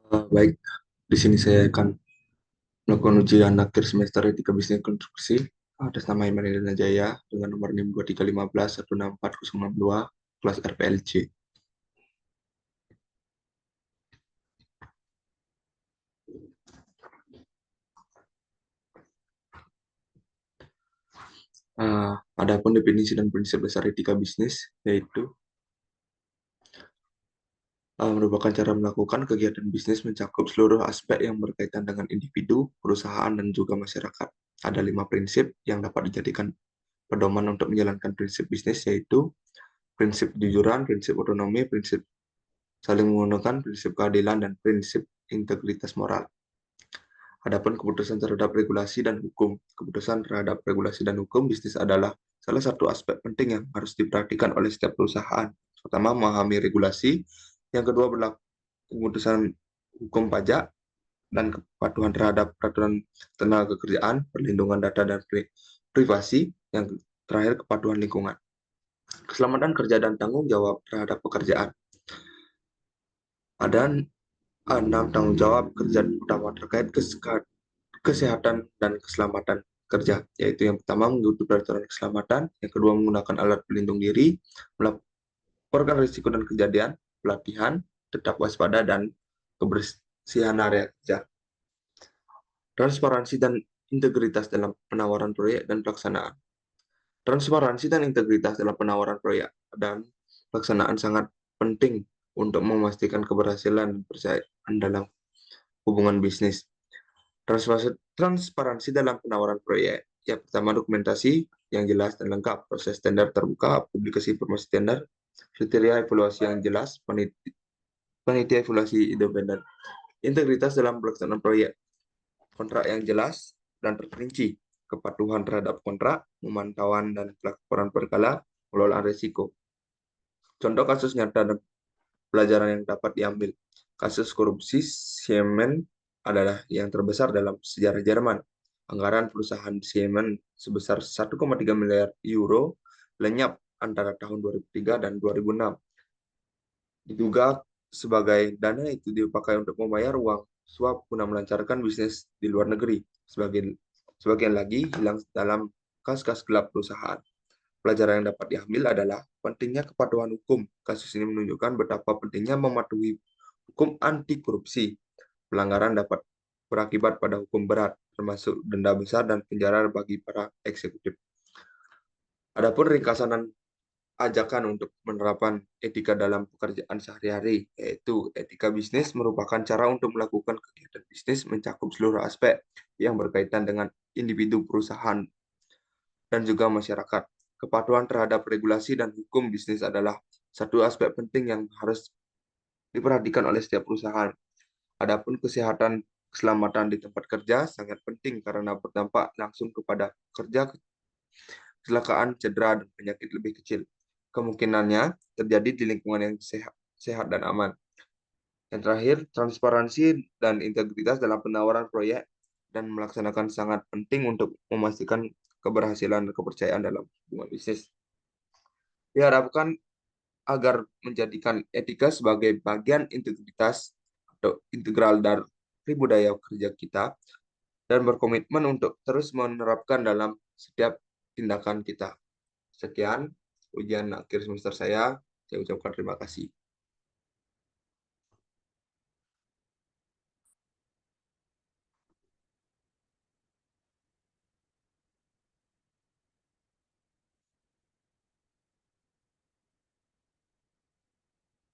Baik, di sini saya akan melakukan ujian akhir semester Etika Bisnis Konstruksi atas nama Iman Indra Jaya dengan nomor NIM 2315164062 kelas RPLC. Adapun definisi dan prinsip dasar etika bisnis yaitu merupakan cara melakukan kegiatan bisnis mencakup seluruh aspek yang berkaitan dengan individu, perusahaan, dan juga masyarakat. Ada 5 prinsip yang dapat dijadikan pedoman untuk menjalankan prinsip bisnis yaitu prinsip kejujuran, prinsip otonomi, prinsip saling menggunakan, prinsip keadilan, dan prinsip integritas moral. Adapun keputusan terhadap regulasi dan hukum. Keputusan terhadap regulasi dan hukum bisnis adalah salah satu aspek penting yang harus diperhatikan oleh setiap perusahaan. Pertama, memahami regulasi. Yang kedua, berlaku keputusan hukum pajak dan kepatuhan terhadap peraturan tenaga kerjaan, perlindungan data dan privasi. Yang terakhir, kepatuhan lingkungan. Keselamatan kerja dan tanggung jawab terhadap pekerjaan. Ada 6 tanggung jawab kerja utama terkait kesehatan dan keselamatan kerja, yaitu yang pertama mengikuti peraturan keselamatan, yang kedua menggunakan alat pelindung diri, melaporkan risiko dan kejadian, pelatihan, tetap waspada, dan kebersihan area kerja. Transparansi dan integritas dalam penawaran proyek dan pelaksanaan. Transparansi dan integritas dalam penawaran proyek dan pelaksanaan sangat penting untuk memastikan keberhasilan dan kepercayaan dalam hubungan bisnis. Transparansi dalam penawaran proyek. Yang pertama, dokumentasi yang jelas dan lengkap, proses tender terbuka, publikasi informasi tender, kriteria evaluasi yang jelas, panitia evaluasi independen. Integritas dalam pelaksanaan proyek, kontrak yang jelas dan terperinci, kepatuhan terhadap kontrak, pemantauan dan pelaporan berkala, pengelolaan risiko. Contoh kasus nyata dan pelajaran yang dapat diambil. Kasus korupsi Siemens adalah yang terbesar dalam sejarah Jerman. Anggaran perusahaan Siemens sebesar 1,3 miliar euro lenyap antara tahun 2003 dan 2006. Diduga sebagai dana itu dipakai untuk membayar uang suap guna melancarkan bisnis di luar negeri. Sebagian lagi hilang dalam kas-kas gelap perusahaan. Pelajaran yang dapat diambil adalah pentingnya kepatuhan hukum. Kasus ini menunjukkan betapa pentingnya mematuhi hukum anti korupsi. Pelanggaran dapat berakibat pada hukum berat, termasuk denda besar dan penjara bagi para eksekutif. Adapun ringkasan dan ajakan untuk menerapkan etika dalam pekerjaan sehari-hari, yaitu etika bisnis merupakan cara untuk melakukan kegiatan bisnis mencakup seluruh aspek yang berkaitan dengan individu, perusahaan, dan juga masyarakat. Kepatuhan terhadap regulasi dan hukum bisnis adalah satu aspek penting yang harus diperhatikan oleh setiap perusahaan. Adapun kesehatan keselamatan di tempat kerja sangat penting karena berdampak langsung kepada kerja, kecelakaan, cedera, dan penyakit lebih kecil. Kemungkinannya terjadi di lingkungan yang sehat dan aman. Yang terakhir, transparansi dan integritas dalam penawaran proyek dan melaksanakan sangat penting untuk memastikan keberhasilan dan kepercayaan dalam hubungan bisnis. Diharapkan agar menjadikan etika sebagai bagian integritas atau integral dari budaya kerja kita dan berkomitmen untuk terus menerapkan dalam setiap tindakan kita. Sekian ujian akhir semester saya ucapkan terima kasih.